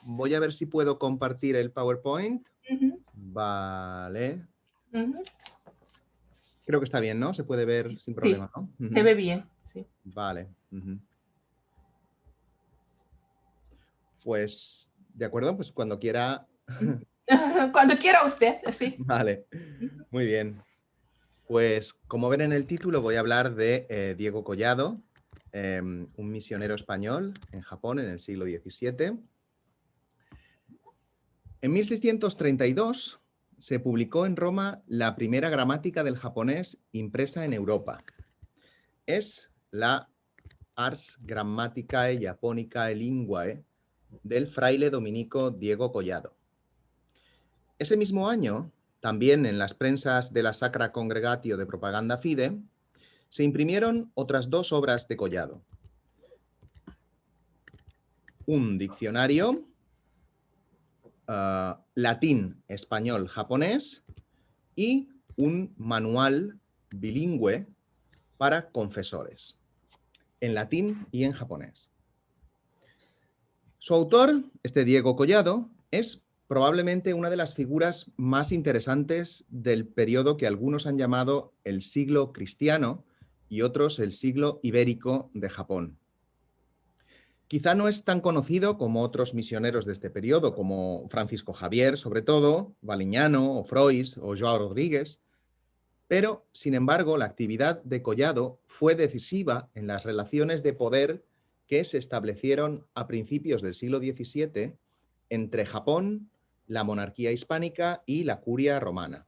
Voy a ver si puedo compartir el PowerPoint. Ujú, Vale. ujú. Creo que está bien, ¿no? Se puede ver sin Sí, problema, ¿no? se Ujú. ve bien, sí. Vale. Ujú. Pues, de acuerdo, pues cuando quiera. Ujú. Cuando quiera usted, sí. Vale, Ujú. muy bien. Pues como ven en el título, voy a hablar de Diego Collado, un misionero español en Japón en el siglo XVII. En 1632 se publicó en Roma la primera gramática del japonés impresa en Europa. Es la Ars Grammaticae Japonicae Linguae del fraile dominico Diego Collado. Ese mismo año, también en las prensas de la Sacra Congregatio de Propaganda Fide, se imprimieron otras dos obras de Collado. Un diccionario latín, español, japonés y un manual bilingüe para confesores, en latín y en japonés. Su autor, este Diego Collado, es probablemente una de las figuras más interesantes del periodo que algunos han llamado el siglo cristiano y otros el siglo ibérico de Japón. Quizá no es tan conocido como otros misioneros de este periodo, como Francisco Javier, sobre todo, Baliñano, o Frois, o Joao Rodríguez, pero, sin embargo, la actividad de Collado fue decisiva en las relaciones de poder que se establecieron a principios del siglo XVII entre Japón, la monarquía hispánica y la curia romana.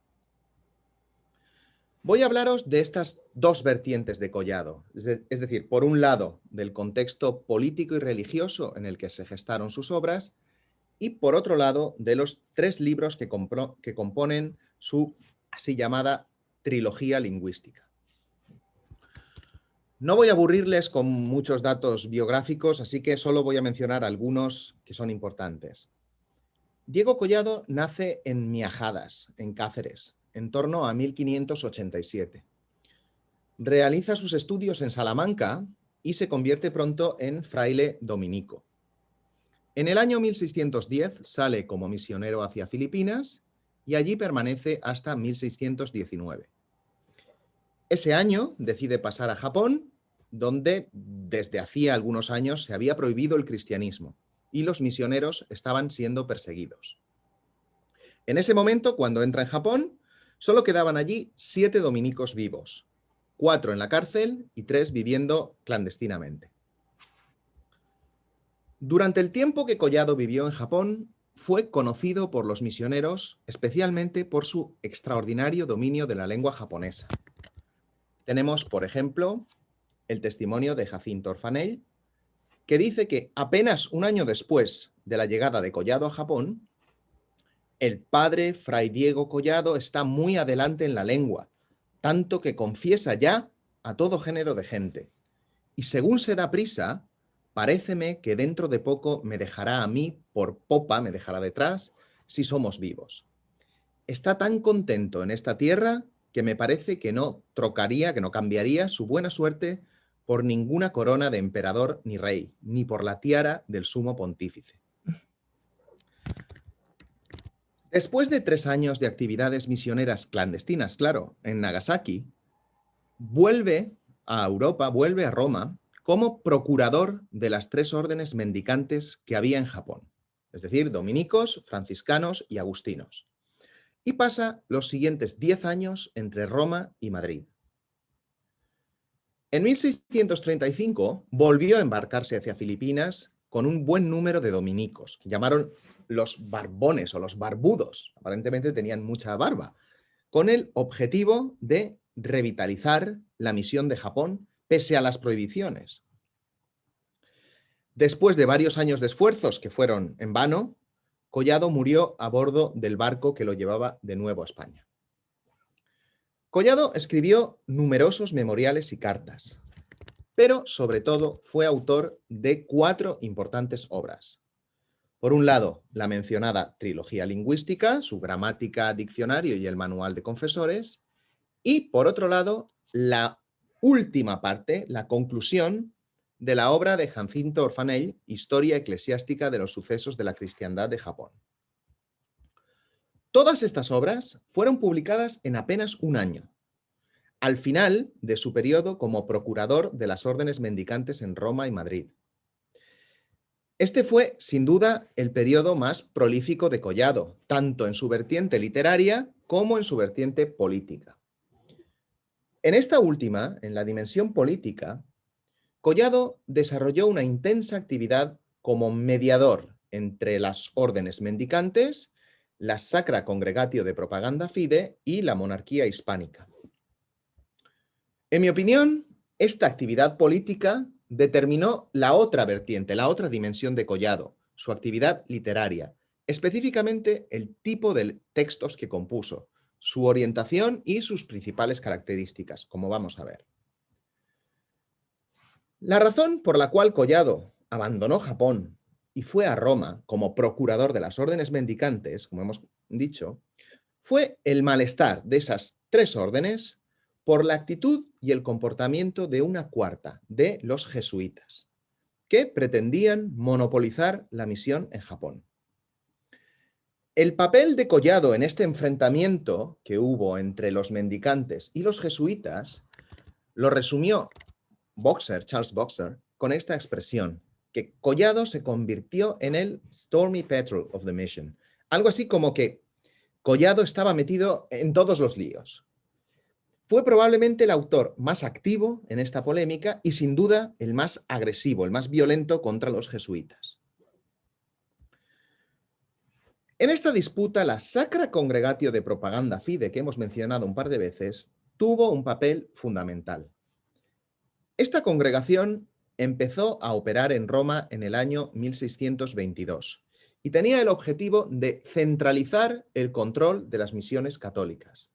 Voy a hablaros de estas dos vertientes de Collado, es decir, por un lado, del contexto político y religioso en el que se gestaron sus obras, y por otro lado, de los tres libros que componen su así llamada trilogía lingüística. No voy a aburrirles con muchos datos biográficos, así que solo voy a mencionar algunos que son importantes. Diego Collado nace en Miajadas, en Cáceres, en torno a 1587. Realiza sus estudios en Salamanca y se convierte pronto en fraile dominico. En el año 1610 sale como misionero hacia Filipinas y allí permanece hasta 1619. Ese año decide pasar a Japón, donde desde hacía algunos años se había prohibido el cristianismo y los misioneros estaban siendo perseguidos. En ese momento, cuando entra en Japón, solo quedaban allí 7 dominicos vivos, 4 en la cárcel y 3 viviendo clandestinamente. Durante el tiempo que Collado vivió en Japón, fue conocido por los misioneros especialmente por su extraordinario dominio de la lengua japonesa. Tenemos, por ejemplo, el testimonio de Jacinto Orfanell, que dice que apenas un año después de la llegada de Collado a Japón, el padre Fray Diego Collado está muy adelante en la lengua, tanto que confiesa ya a todo género de gente. Y según se da prisa, paréceme que dentro de poco me dejará a mí por popa, me dejará detrás, si somos vivos. Está tan contento en esta tierra que me parece que no trocaría, que no cambiaría su buena suerte por ninguna corona de emperador ni rey, ni por la tiara del sumo pontífice. Después de 3 años de actividades misioneras clandestinas, claro, en Nagasaki, vuelve a Europa, vuelve a Roma, como procurador de las 3 órdenes mendicantes que había en Japón, es decir, dominicos, franciscanos y agustinos. Y pasa los siguientes 10 años entre Roma y Madrid. En 1635 volvió a embarcarse hacia Filipinas con un buen número de dominicos, que llamaron los barbones o los barbudos, aparentemente tenían mucha barba, con el objetivo de revitalizar la misión de Japón pese a las prohibiciones. Después de varios años de esfuerzos que fueron en vano, Collado murió a bordo del barco que lo llevaba de nuevo a España. Collado escribió numerosos memoriales y cartas, pero sobre todo fue autor de 4 importantes obras. Por un lado, la mencionada trilogía lingüística, su gramática, diccionario y el manual de confesores, y por otro lado, la última parte, la conclusión de la obra de Jacinto Orfanell, Historia eclesiástica de los sucesos de la cristiandad de Japón. Todas estas obras fueron publicadas en apenas un año, al final de su periodo como procurador de las órdenes mendicantes en Roma y Madrid. Este fue, sin duda, el periodo más prolífico de Collado, tanto en su vertiente literaria como en su vertiente política. En esta última, en la dimensión política, Collado desarrolló una intensa actividad como mediador entre las órdenes mendicantes, la Sacra Congregatio de Propaganda Fide y la monarquía hispánica. En mi opinión, esta actividad política determinó la otra vertiente, la otra dimensión de Collado, su actividad literaria, específicamente el tipo de textos que compuso, su orientación y sus principales características, como vamos a ver. La razón por la cual Collado abandonó Japón y fue a Roma como procurador de las órdenes mendicantes, como hemos dicho, fue el malestar de esas tres órdenes por la actitud y el comportamiento de una cuarta, de los jesuitas, que pretendían monopolizar la misión en Japón. El papel de Collado en este enfrentamiento que hubo entre los mendicantes y los jesuitas lo resumió Charles Boxer, con esta expresión, que Collado se convirtió en el Stormy Petrel of the Mission. Algo así como que Collado estaba metido en todos los líos. Fue probablemente el autor más activo en esta polémica y sin duda el más agresivo, el más violento contra los jesuitas. En esta disputa, la Sacra Congregatio de Propaganda Fide, que hemos mencionado un par de veces, tuvo un papel fundamental. Esta congregación empezó a operar en Roma en el año 1622 y tenía el objetivo de centralizar el control de las misiones católicas.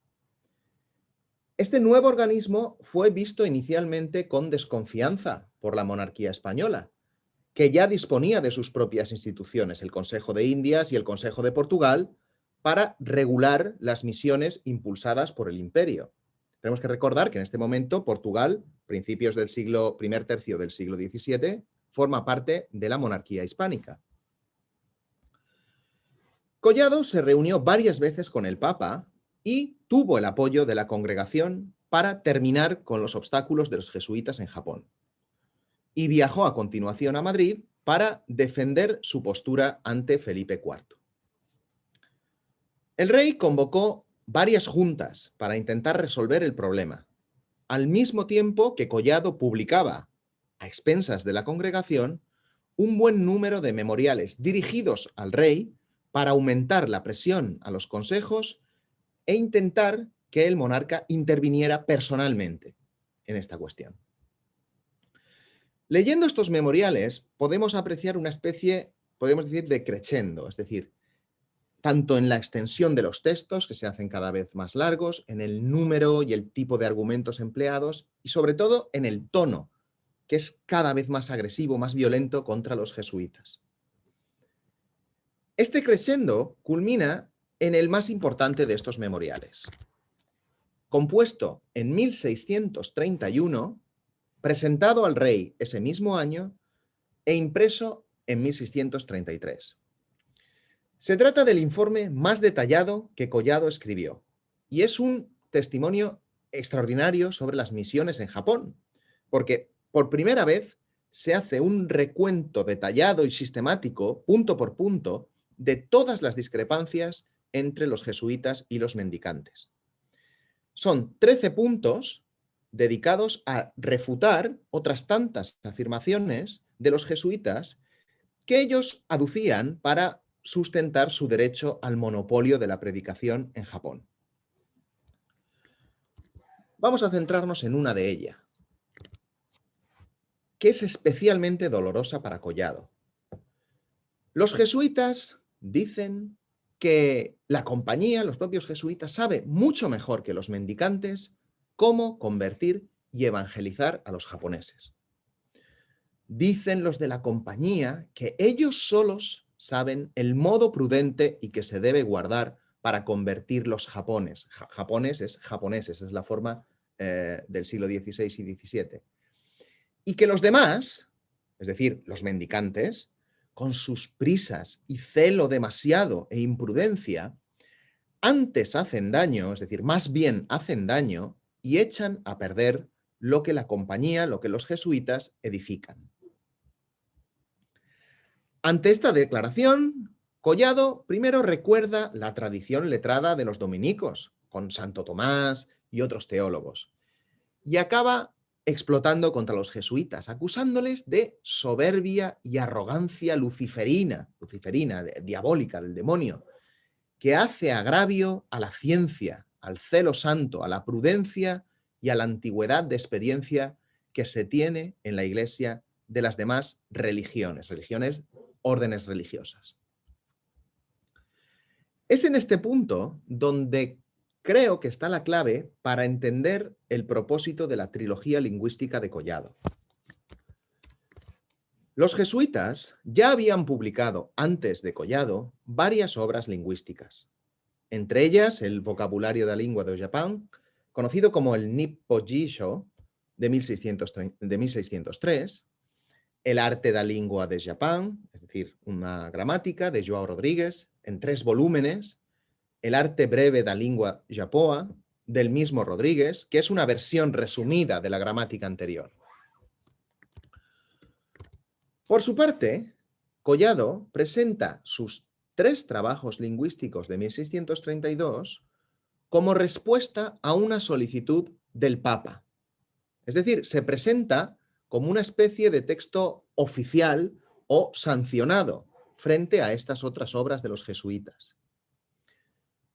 Este nuevo organismo fue visto inicialmente con desconfianza por la monarquía española, que ya disponía de sus propias instituciones, el Consejo de Indias y el Consejo de Portugal, para regular las misiones impulsadas por el imperio. Tenemos que recordar que en este momento Portugal, principios del primer tercio del siglo XVII, forma parte de la monarquía hispánica. Collado se reunió varias veces con el Papa y tuvo el apoyo de la congregación para terminar con los obstáculos de los jesuitas en Japón. Y viajó a continuación a Madrid para defender su postura ante Felipe IV. El rey convocó varias juntas para intentar resolver el problema, al mismo tiempo que Collado publicaba, a expensas de la congregación, un buen número de memoriales dirigidos al rey para aumentar la presión a los consejos e intentar que el monarca interviniera personalmente en esta cuestión. Leyendo estos memoriales podemos apreciar una especie, podríamos decir, de crescendo, es decir, tanto en la extensión de los textos, que se hacen cada vez más largos, en el número y el tipo de argumentos empleados y sobre todo en el tono, que es cada vez más agresivo, más violento contra los jesuitas. Este crescendo culmina en el más importante de estos memoriales. Compuesto en 1631, presentado al rey ese mismo año e impreso en 1633. Se trata del informe más detallado que Collado escribió y es un testimonio extraordinario sobre las misiones en Japón, porque por primera vez se hace un recuento detallado y sistemático, punto por punto, de todas las discrepancias entre los jesuitas y los mendicantes. Son 13 puntos dedicados a refutar otras tantas afirmaciones de los jesuitas que ellos aducían para sustentar su derecho al monopolio de la predicación en Japón. Vamos a centrarnos en una de ellas, que es especialmente dolorosa para Collado. Los jesuitas dicen que la compañía, los propios jesuitas, sabe mucho mejor que los mendicantes cómo convertir y evangelizar a los japoneses. Dicen los de la compañía que ellos solos saben el modo prudente y que se debe guardar para convertir los japoneses, es la forma del siglo XVI y XVII. Y que los demás es decir, los mendicantes, con sus prisas y celo demasiado e imprudencia, antes hacen daño, es decir, más bien hacen daño y echan a perder lo que la compañía, lo que los jesuitas edifican. Ante esta declaración, Collado primero recuerda la tradición letrada de los dominicos, con Santo Tomás y otros teólogos, y acaba explotando contra los jesuitas, acusándoles de soberbia y arrogancia luciferina, diabólica, del demonio, que hace agravio a la ciencia, al celo santo, a la prudencia y a la antigüedad de experiencia que se tiene en la Iglesia de las demás religiones, órdenes religiosas. Es en este punto donde creo que está la clave para entender el propósito de la trilogía lingüística de Collado. Los jesuitas ya habían publicado antes de Collado varias obras lingüísticas, entre ellas el Vocabulario da Língua do Japón, conocido como el Nippo Jisho de 1603, el Arte da Língua de Japón, es decir, una gramática de João Rodrigues, en 3 volúmenes, el Arte breve da Língua Japoa, del mismo Rodríguez, que es una versión resumida de la gramática anterior. Por su parte, Collado presenta sus 3 trabajos lingüísticos de 1632 como respuesta a una solicitud del Papa. Es decir, se presenta como una especie de texto oficial o sancionado frente a estas otras obras de los jesuitas.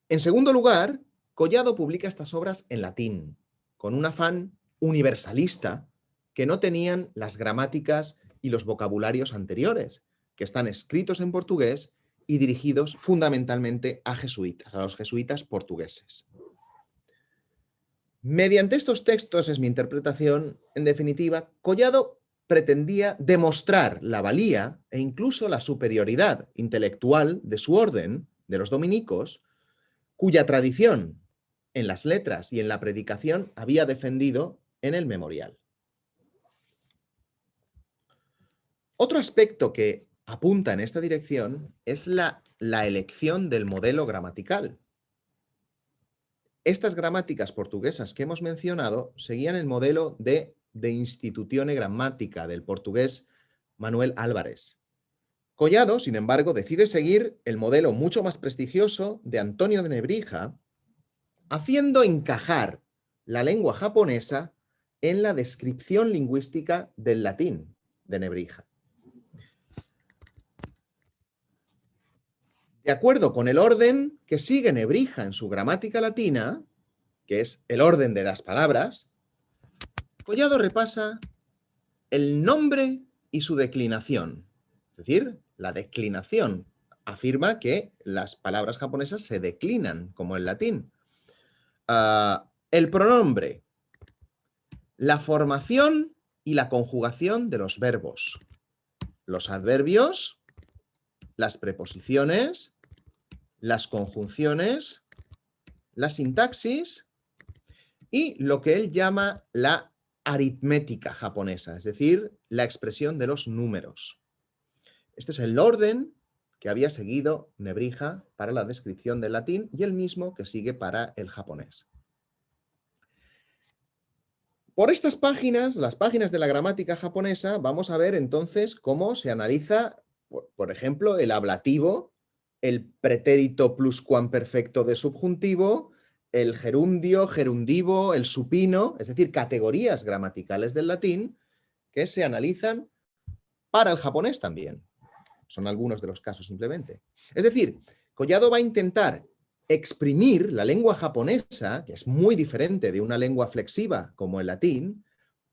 En segundo lugar, Collado publica estas obras en latín, con un afán universalista que no tenían las gramáticas y los vocabularios anteriores, que están escritos en portugués y dirigidos fundamentalmente a jesuitas, a los jesuitas portugueses. Mediante estos textos, es mi interpretación, en definitiva, Collado pretendía demostrar la valía e incluso la superioridad intelectual de su orden, de los dominicos, cuya tradición en las letras y en la predicación había defendido en el Memorial. Otro aspecto que apunta en esta dirección es la elección del modelo gramatical. Estas gramáticas portuguesas que hemos mencionado seguían el modelo de Institutione Grammatica del portugués Manuel Álvares. Collado, sin embargo, decide seguir el modelo mucho más prestigioso de Antonio de Nebrija, haciendo encajar la lengua japonesa en la descripción lingüística del latín de Nebrija. De acuerdo con el orden que sigue Nebrija en su gramática latina, que es el orden de las palabras, Collado repasa el nombre y su declinación. Es decir, la declinación afirma que las palabras japonesas se declinan, como el latín. El pronombre, la formación y la conjugación de los verbos, los adverbios, las preposiciones, las conjunciones, la sintaxis y lo que él llama la aritmética japonesa, es decir, la expresión de los números. Este es el orden que había seguido Nebrija para la descripción del latín y el mismo que sigue para el japonés. Por estas páginas, las páginas de la gramática japonesa, vamos a ver entonces cómo se analiza, por ejemplo, el ablativo, el pretérito pluscuamperfecto de subjuntivo, el gerundio, gerundivo, el supino, es decir, categorías gramaticales del latín que se analizan para el japonés también. Son algunos de los casos simplemente. Es decir, Collado va a intentar exprimir la lengua japonesa, que es muy diferente de una lengua flexiva como el latín,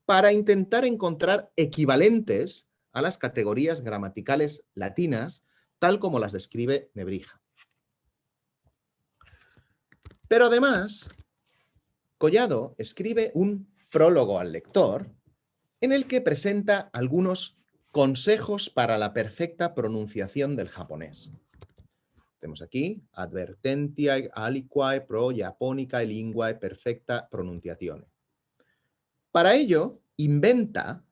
para intentar encontrar equivalentes a las categorías gramaticales latinas, tal como las describe Nebrija. Pero además, Collado escribe un prólogo al lector en el que presenta algunos consejos para la perfecta pronunciación del japonés. Tenemos aquí, advertentiae aliquae pro japonicae linguae perfecta pronunciazione. Para ello, inventa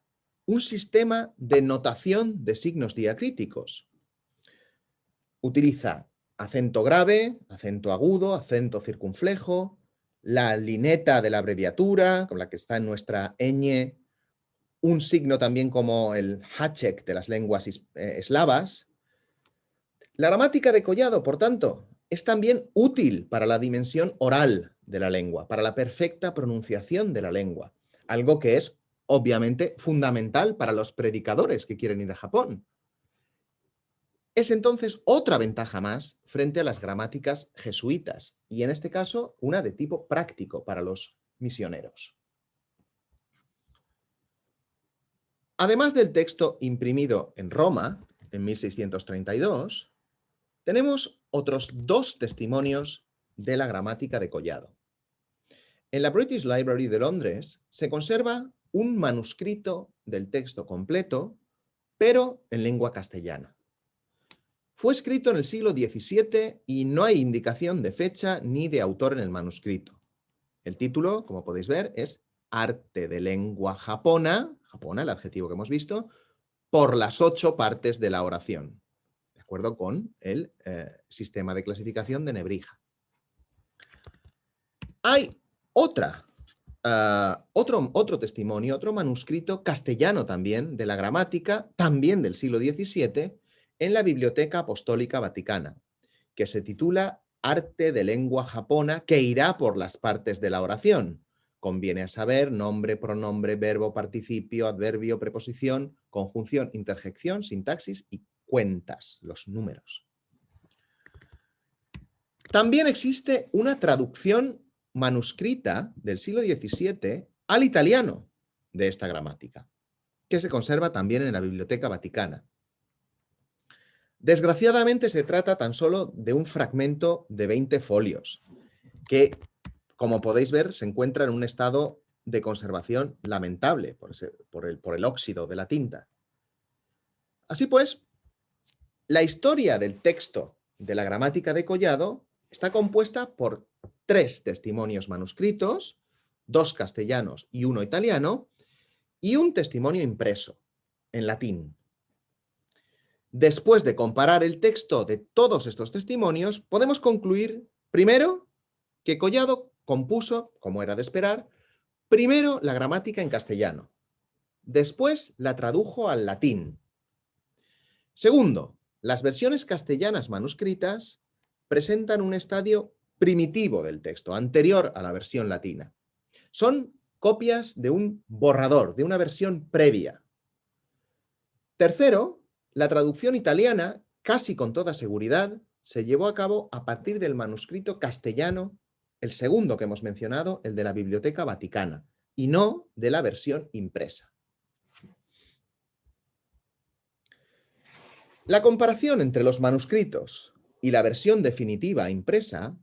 un sistema de notación de signos diacríticos. Utiliza acento grave, acento agudo, acento circunflejo, la lineta de la abreviatura, con la que está en nuestra ñ, un signo también como el háček de las lenguas eslavas. La gramática de Collado, por tanto, es también útil para la dimensión oral de la lengua, para la perfecta pronunciación de la lengua, algo que es obviamente fundamental para los predicadores que quieren ir a Japón. Es entonces otra ventaja más frente a las gramáticas jesuitas, y en este caso una de tipo práctico para los misioneros. Además del texto imprimido en Roma en 1632, tenemos otros dos testimonios de la gramática de Collado. En la British Library de Londres se conserva un manuscrito del texto completo, pero en lengua castellana. Fue escrito en el siglo XVII y no hay indicación de fecha ni de autor en el manuscrito. El título, como podéis ver, es Arte de lengua japona, el adjetivo que hemos visto, por las 8 partes de la oración, de acuerdo con el sistema de clasificación de Nebrija. Hay otro testimonio, otro manuscrito castellano también, de la gramática, también del siglo XVII, en la Biblioteca Apostólica Vaticana, que se titula Arte de lengua japona que irá por las partes de la oración. Conviene a saber nombre, pronombre, verbo, participio, adverbio, preposición, conjunción, interjección, sintaxis y cuentas, los números. También existe una traducción manuscrita del siglo XVII al italiano de esta gramática, que se conserva también en la Biblioteca Vaticana. Desgraciadamente se trata tan solo de un fragmento de 20 folios, que, como podéis ver, se encuentra en un estado de conservación lamentable por el óxido de la tinta. Así pues, la historia del texto de la gramática de Collado está compuesta por 3 testimonios manuscritos, 2 castellanos y 1 italiano, y un testimonio impreso en latín. Después de comparar el texto de todos estos testimonios, podemos concluir, primero, que Collado compuso, como era de esperar, primero la gramática en castellano, después la tradujo al latín. Segundo, las versiones castellanas manuscritas presentan un estadio primitivo del texto, anterior a la versión latina. Son copias de un borrador, de una versión previa. Tercero, la traducción italiana, casi con toda seguridad, se llevó a cabo a partir del manuscrito castellano, el segundo que hemos mencionado, el de la Biblioteca Vaticana, y no de la versión impresa. La comparación entre los manuscritos y la versión definitiva impresa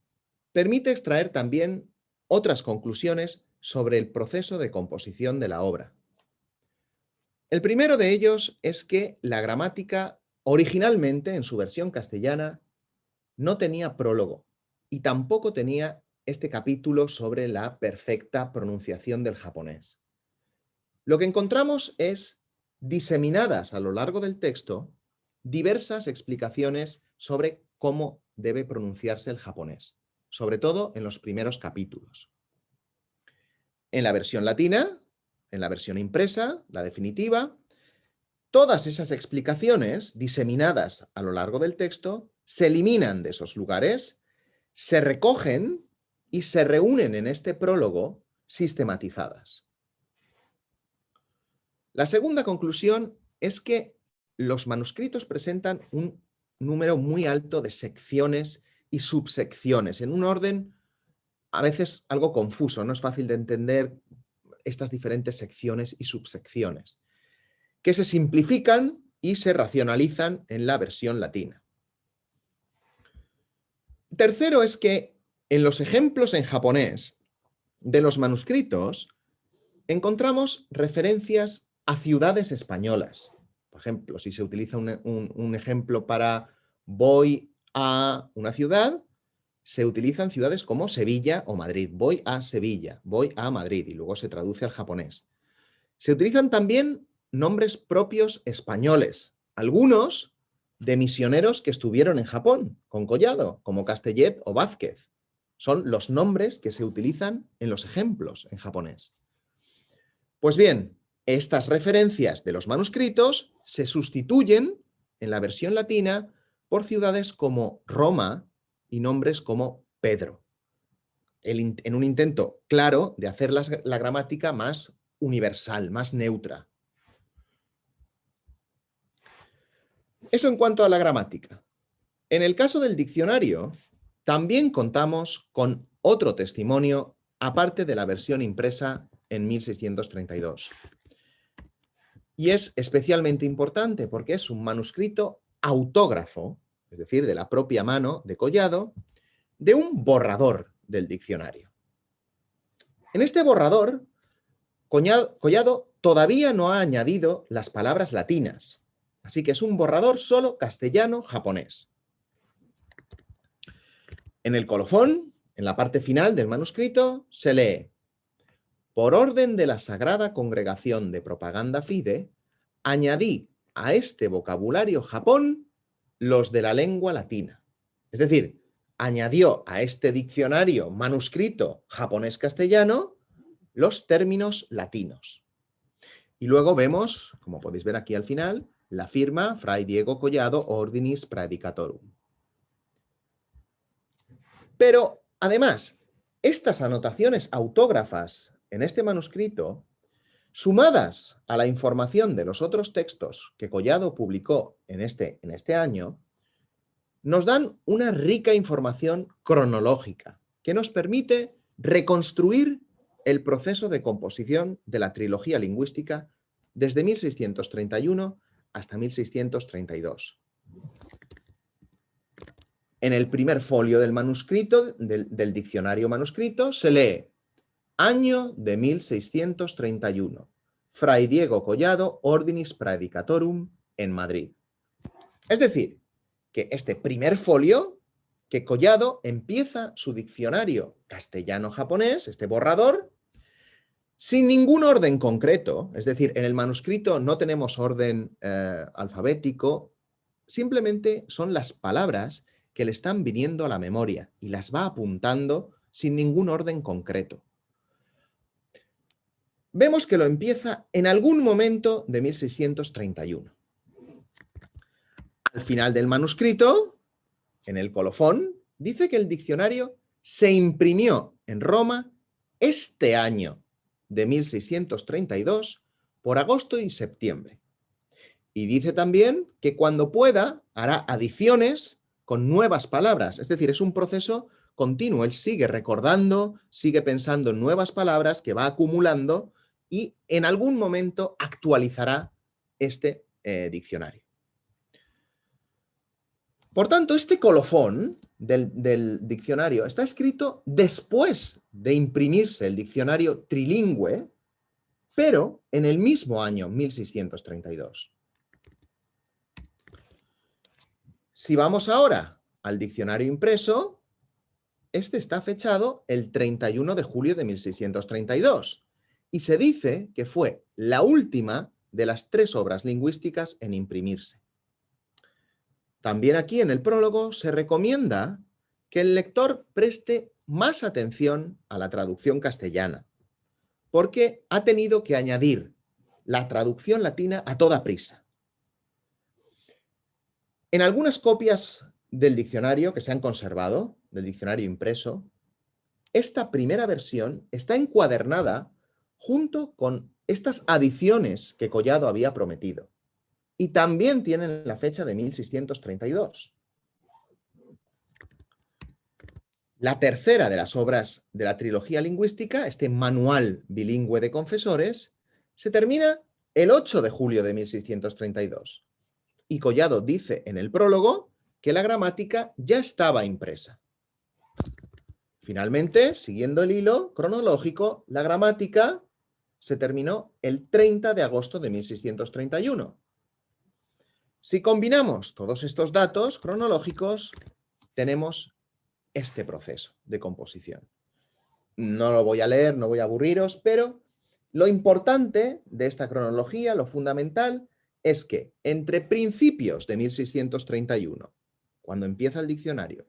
permite extraer también otras conclusiones sobre el proceso de composición de la obra. El primero de ellos es que la gramática originalmente, en su versión castellana, no tenía prólogo y tampoco tenía este capítulo sobre la perfecta pronunciación del japonés. Lo que encontramos es, diseminadas a lo largo del texto, diversas explicaciones sobre cómo debe pronunciarse el japonés, sobre todo en los primeros capítulos. En la versión latina, en la versión impresa, la definitiva, todas esas explicaciones diseminadas a lo largo del texto se eliminan de esos lugares, se recogen y se reúnen en este prólogo sistematizadas. La segunda conclusión es que los manuscritos presentan un número muy alto de secciones y subsecciones, en un orden a veces algo confuso, no es fácil de entender estas diferentes secciones y subsecciones, que se simplifican y se racionalizan en la versión latina. Tercero es que en los ejemplos en japonés de los manuscritos encontramos referencias a ciudades españolas. Por ejemplo, si se utiliza un ejemplo para voy a una ciudad, se utilizan ciudades como Sevilla o Madrid. Voy a Sevilla, voy a Madrid, y luego se traduce al japonés. Se utilizan también nombres propios españoles, algunos de misioneros que estuvieron en Japón con Collado, como Castellet o Vázquez. Son los nombres que se utilizan en los ejemplos en japonés. Pues bien, estas referencias de los manuscritos se sustituyen en la versión latina por ciudades como Roma y nombres como Pedro, en un intento claro de hacer la gramática más universal, más neutra. Eso en cuanto a la gramática. En el caso del diccionario, también contamos con otro testimonio aparte de la versión impresa en 1632. Y es especialmente importante porque es un manuscrito autógrafo, es decir, de la propia mano de Collado, de un borrador del diccionario. En este borrador, Collado todavía no ha añadido las palabras latinas, así que es un borrador solo castellano-japonés. En el colofón, en la parte final del manuscrito, se lee: por orden de la Sagrada Congregación de Propaganda Fide, añadí a este vocabulario Japón los de la lengua latina. Es decir, añadió a este diccionario manuscrito japonés-castellano los términos latinos. Y luego vemos, como podéis ver aquí al final, la firma Fray Diego Collado Ordinis Praedicatorum. Pero, además, estas anotaciones autógrafas en este manuscrito, sumadas a la información de los otros textos que Collado publicó en este año, nos dan una rica información cronológica que nos permite reconstruir el proceso de composición de la trilogía lingüística desde 1631 hasta 1632. En el primer folio del manuscrito, del diccionario manuscrito, se lee: año de 1631, Fray Diego Collado Ordinis Praedicatorum en Madrid. Es decir, que este primer folio, que Collado empieza su diccionario castellano-japonés, este borrador, sin ningún orden concreto, es decir, en el manuscrito no tenemos orden alfabético, simplemente son las palabras que le están viniendo a la memoria y las va apuntando sin ningún orden concreto. Vemos que lo empieza en algún momento de 1631. Al final del manuscrito, en el colofón, dice que el diccionario se imprimió en Roma este año de 1632 por agosto y septiembre. Y dice también que cuando pueda hará adiciones con nuevas palabras, es decir, es un proceso continuo. Él sigue recordando, sigue pensando en nuevas palabras que va acumulando y en algún momento actualizará este diccionario. Por tanto, este colofón del diccionario está escrito después de imprimirse el diccionario trilingüe, pero en el mismo año 1632. Si vamos ahora al diccionario impreso, este está fechado el 31 de julio de 1632 y se dice que fue la última de las 3 obras lingüísticas en imprimirse. También aquí en el prólogo se recomienda que el lector preste más atención a la traducción castellana, porque ha tenido que añadir la traducción latina a toda prisa. En algunas copias del diccionario que se han conservado, del diccionario impreso, esta primera versión está encuadernada junto con estas adiciones que Collado había prometido. Y también tienen la fecha de 1632. La tercera de las obras de la trilogía lingüística, este manual bilingüe de confesores, se termina el 8 de julio de 1632. Y Collado dice en el prólogo que la gramática ya estaba impresa. Finalmente, siguiendo el hilo cronológico, la gramática se terminó el 30 de agosto de 1631. Si combinamos todos estos datos cronológicos, tenemos este proceso de composición. No lo voy a leer, no voy a aburriros, pero Lo importante de esta cronología, lo fundamental, es que entre principios de 1631, cuando empieza el diccionario,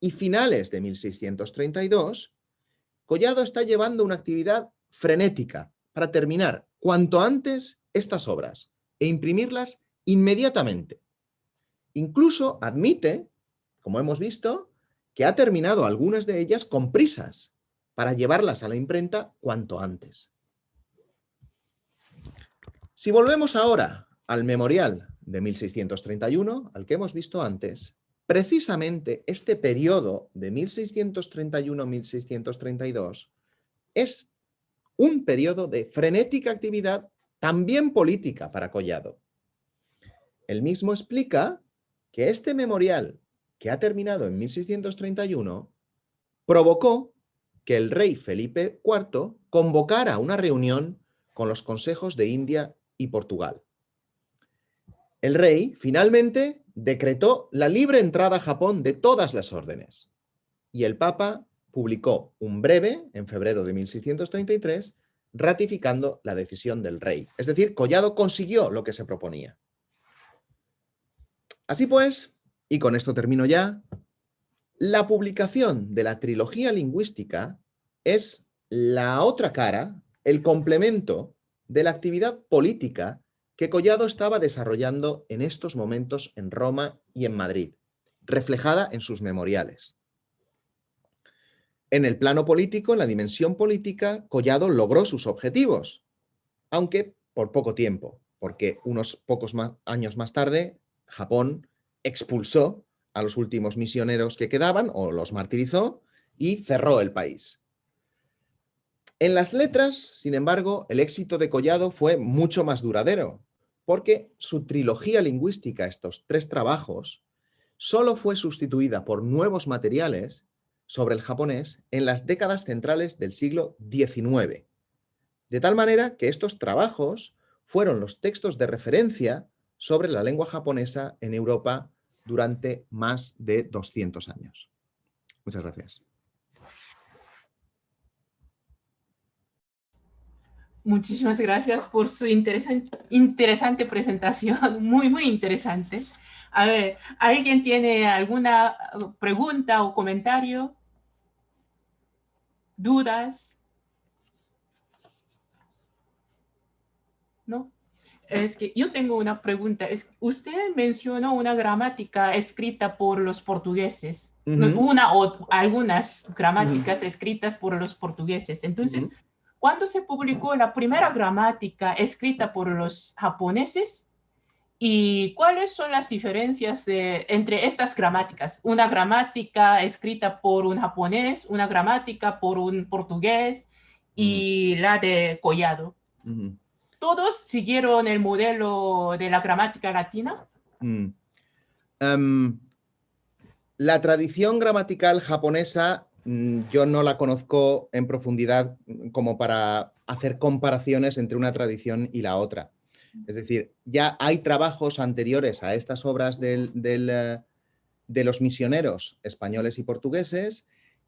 y finales de 1632, Collado está llevando una actividad frenética para terminar cuanto antes estas obras e imprimirlas inmediatamente. Incluso admite, como hemos visto, que ha terminado algunas de ellas con prisas para llevarlas a la imprenta cuanto antes. Si volvemos ahora al memorial de 1631, al que hemos visto antes, precisamente este periodo de 1631-1632 es un periodo de frenética actividad también política para Collado. Él mismo explica que este memorial, que ha terminado en 1631, provocó que el rey Felipe IV convocara una reunión con los consejos de India y Portugal. El rey finalmente decretó la libre entrada a Japón de todas las órdenes y el Papa publicó un breve en febrero de 1633 ratificando la decisión del rey. Es decir, Collado consiguió lo que se proponía. Así pues, y con esto termino ya, la publicación de la trilogía lingüística es la otra cara, el complemento de la actividad política que Collado estaba desarrollando en estos momentos en Roma y en Madrid, reflejada en sus memoriales. En el plano político, en la dimensión política, Collado logró sus objetivos, aunque por poco tiempo, porque unos pocos años más tarde, Japón expulsó a los últimos misioneros que quedaban, o los martirizó, y cerró el país. En las letras, sin embargo, el éxito de Collado fue mucho más duradero, porque su trilogía lingüística, estos 3 trabajos, solo fue sustituida por nuevos materiales sobre el japonés en las décadas centrales del siglo XIX. De tal manera que estos trabajos fueron los textos de referencia sobre la lengua japonesa en Europa durante más de 200 años. Muchas gracias. Muchísimas gracias por su interesante presentación, muy interesante. A ver, ¿alguien tiene alguna pregunta o comentario? ¿Dudas? ¿No? Es que yo tengo una pregunta. Usted mencionó una gramática escrita por los portugueses, una o algunas gramáticas escritas por los portugueses. Entonces, ¿cuándo se publicó la primera gramática escrita por los japoneses? ¿Y cuáles son las diferencias entre estas gramáticas? Una gramática escrita por un japonés, una gramática por un portugués y la de Collado. ¿Todos siguieron el modelo de la gramática latina? La tradición gramatical japonesa yo no la conozco en profundidad como para hacer comparaciones entre una tradición y la otra. Es decir, ya hay trabajos anteriores a estas obras de los misioneros españoles y portugueses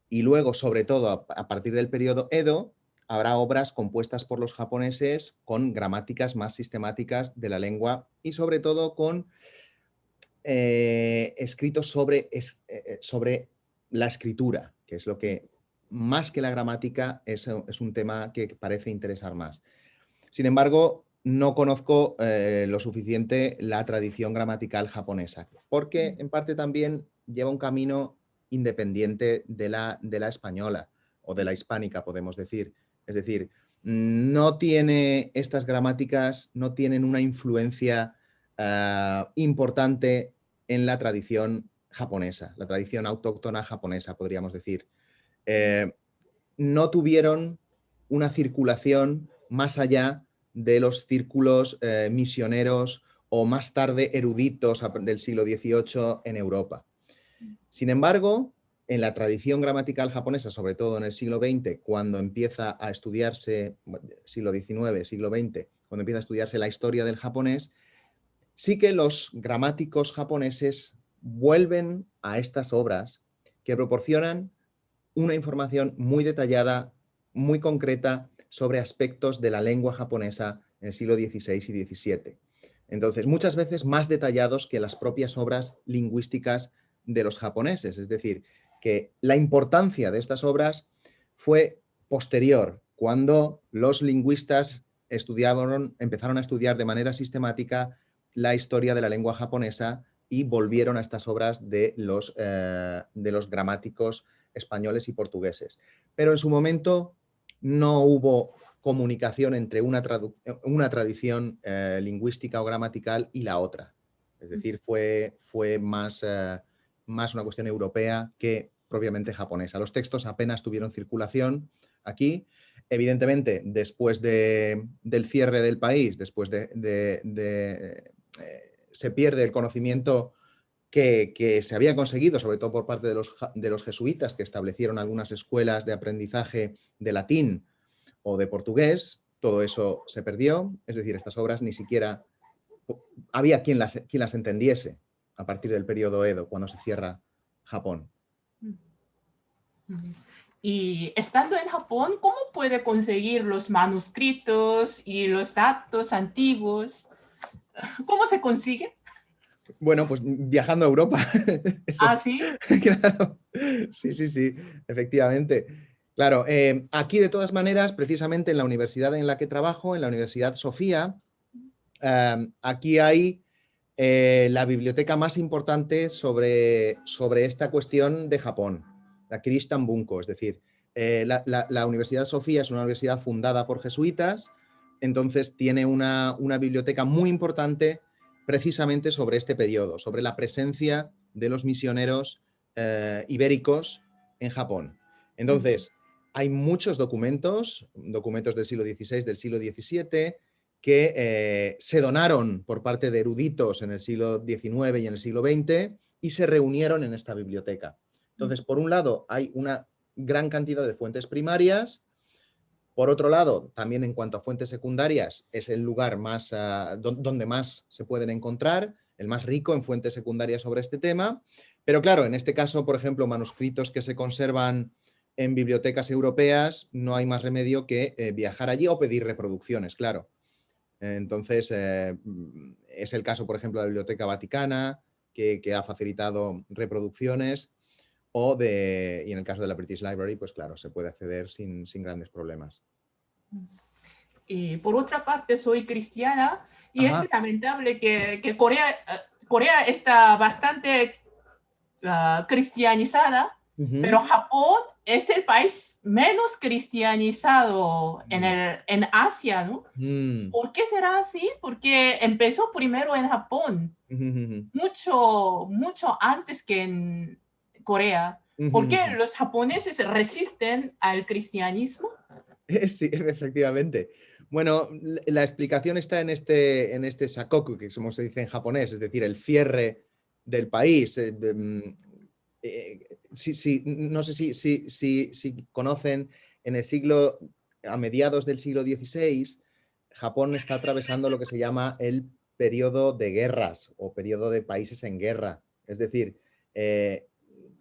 y luego, sobre todo, a partir del periodo Edo, habrá obras compuestas por los japoneses con gramáticas más sistemáticas de la lengua y sobre todo con escritos sobre la escritura, que es lo que, más que la gramática, es un tema que parece interesar más. Sin embargo, no conozco lo suficiente la tradición gramatical japonesa, porque en parte también lleva un camino independiente de la española o de la hispánica, podemos decir. Es decir, no tiene estas gramáticas, no tienen una influencia importante en la tradición japonesa, la tradición autóctona japonesa, podríamos decir. No tuvieron una circulación más allá de los círculos misioneros o más tarde eruditos del siglo XVIII en Europa. Sin embargo, en la tradición gramatical japonesa, sobre todo en el siglo XX, cuando empieza a estudiarse, siglo XIX, siglo XX, cuando empieza a estudiarse la historia del japonés, sí que los gramáticos japoneses vuelven a estas obras que proporcionan una información muy detallada, muy concreta, sobre aspectos de la lengua japonesa en el siglo XVI y XVII. Entonces, muchas veces más detallados que las propias obras lingüísticas de los japoneses. Es decir, que la importancia de estas obras fue posterior, cuando los lingüistas empezaron a estudiar de manera sistemática la historia de la lengua japonesa y volvieron a estas obras de los gramáticos españoles y portugueses. Pero en su momento no hubo comunicación entre una tradición lingüística o gramatical y la otra. Es decir, fue más una cuestión europea que propiamente japonesa. Los textos apenas tuvieron circulación aquí. Evidentemente, después del cierre del país, después se pierde el conocimiento que se había conseguido, sobre todo por parte de los jesuitas, que establecieron algunas escuelas de aprendizaje de latín o de portugués. Todo eso se perdió. Es decir, estas obras ni siquiera había quien las entendiese a partir del periodo Edo, cuando se cierra Japón. Y estando en Japón, ¿cómo puede conseguir los manuscritos y los datos antiguos? ¿Cómo se consigue? Bueno, pues viajando a Europa. Eso. ¿Ah, sí? Claro. Sí, efectivamente. Claro, aquí de todas maneras, precisamente en la universidad en la que trabajo, en la Universidad Sofía, aquí hay la biblioteca más importante sobre esta cuestión de Japón, la Kiristan Bunko. Es decir, la Universidad Sofía es una universidad fundada por jesuitas, entonces tiene una biblioteca muy importante precisamente sobre este periodo, sobre la presencia de los misioneros ibéricos en Japón. Entonces, hay muchos documentos del siglo XVI, del siglo XVII, que se donaron por parte de eruditos en el siglo XIX y en el siglo XX y se reunieron en esta biblioteca. Entonces, por un lado, hay una gran cantidad de fuentes primarias. Por otro lado, también en cuanto a fuentes secundarias, es el lugar más donde más se pueden encontrar, el más rico en fuentes secundarias sobre este tema. Pero claro, en este caso, por ejemplo, manuscritos que se conservan en bibliotecas europeas, no hay más remedio que viajar allí o pedir reproducciones, claro. Entonces, es el caso, por ejemplo, de la Biblioteca Vaticana, que ha facilitado reproducciones, y en el caso de la British Library, pues claro, se puede acceder sin grandes problemas. Y por otra parte, soy cristiana y es lamentable que Corea está bastante cristianizada, pero Japón es el país menos cristianizado en Asia, ¿no? ¿Por qué será así? Porque empezó primero en Japón, mucho antes que en Corea. ¿Por qué los japoneses resisten al cristianismo? Sí, efectivamente. Bueno, la explicación está en este sakoku, que es como se dice en japonés, es decir, el cierre del país. No sé si conocen, a mediados del siglo XVI, Japón está atravesando lo que se llama el periodo de guerras o periodo de países en guerra. Es decir,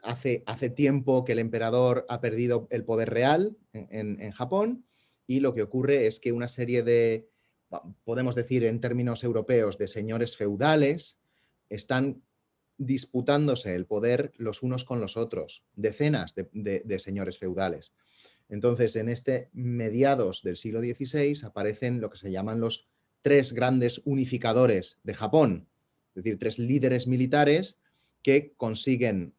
hace tiempo que el emperador ha perdido el poder real en Japón, y lo que ocurre es que una serie de, podemos decir en términos europeos, de señores feudales están disputándose el poder los unos con los otros, decenas de señores feudales. Entonces, en mediados del siglo XVI aparecen lo que se llaman los tres grandes unificadores de Japón, es decir, tres líderes militares que consiguen,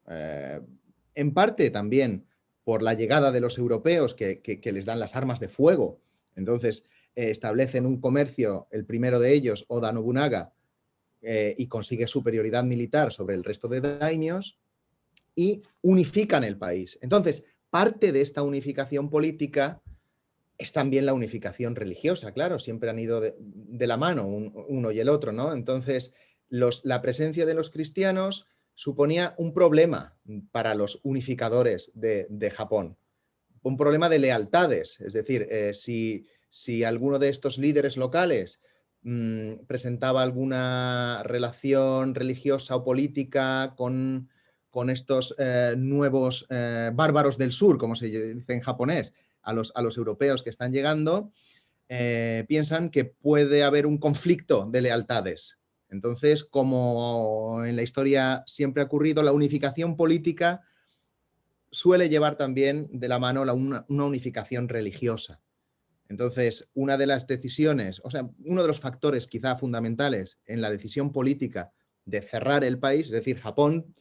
en parte también por la llegada de los europeos que les dan las armas de fuego. Entonces, establecen un comercio, el primero de ellos, Oda Nobunaga, y consigue superioridad militar sobre el resto de daimios y unifican el país. Entonces, parte de esta unificación política es también la unificación religiosa, claro, siempre han ido de la mano uno y el otro, ¿no? Entonces, la presencia de los cristianos suponía un problema para los unificadores de Japón, un problema de lealtades, es decir, si alguno de estos líderes locales presentaba alguna relación religiosa o política con estos nuevos bárbaros del sur, como se dice en japonés, a los europeos que están llegando, piensan que puede haber un conflicto de lealtades. Entonces, como en la historia siempre ha ocurrido, la unificación política suele llevar también de la mano una unificación religiosa. Entonces, una de las decisiones, o sea, uno de los factores quizá fundamentales en la decisión política de cerrar el país, es decir, Japón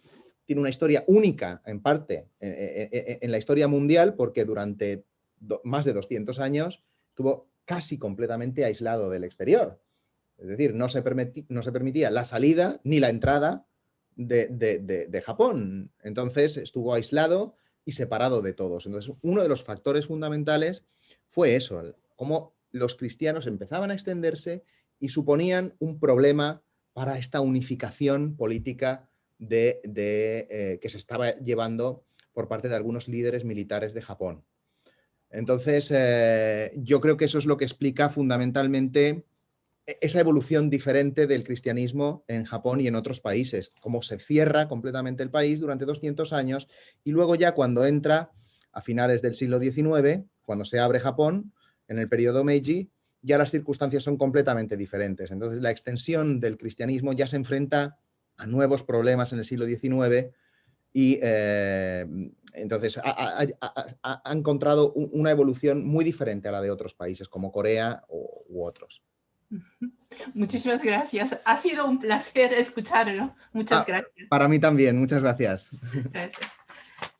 tiene una historia única, en parte, en la historia mundial, porque durante más de 200 años estuvo casi completamente aislado del exterior. Es decir, no se permitía la salida ni la entrada de Japón. Entonces, estuvo aislado y separado de todos. Entonces, uno de los factores fundamentales fue eso, cómo los cristianos empezaban a extenderse y suponían un problema para esta unificación política que se estaba llevando por parte de algunos líderes militares de Japón. Entonces, yo creo que eso es lo que explica fundamentalmente esa evolución diferente del cristianismo en Japón y en otros países, cómo se cierra completamente el país durante 200 años y luego ya cuando entra a finales del siglo XIX, cuando se abre Japón, en el periodo Meiji, ya las circunstancias son completamente diferentes. Entonces la extensión del cristianismo ya se enfrenta a nuevos problemas en el siglo XIX y entonces ha encontrado una evolución muy diferente a la de otros países como Corea u otros. Muchísimas gracias. Ha sido un placer escucharlo. Muchas gracias. Para mí también. Muchas gracias. Gracias.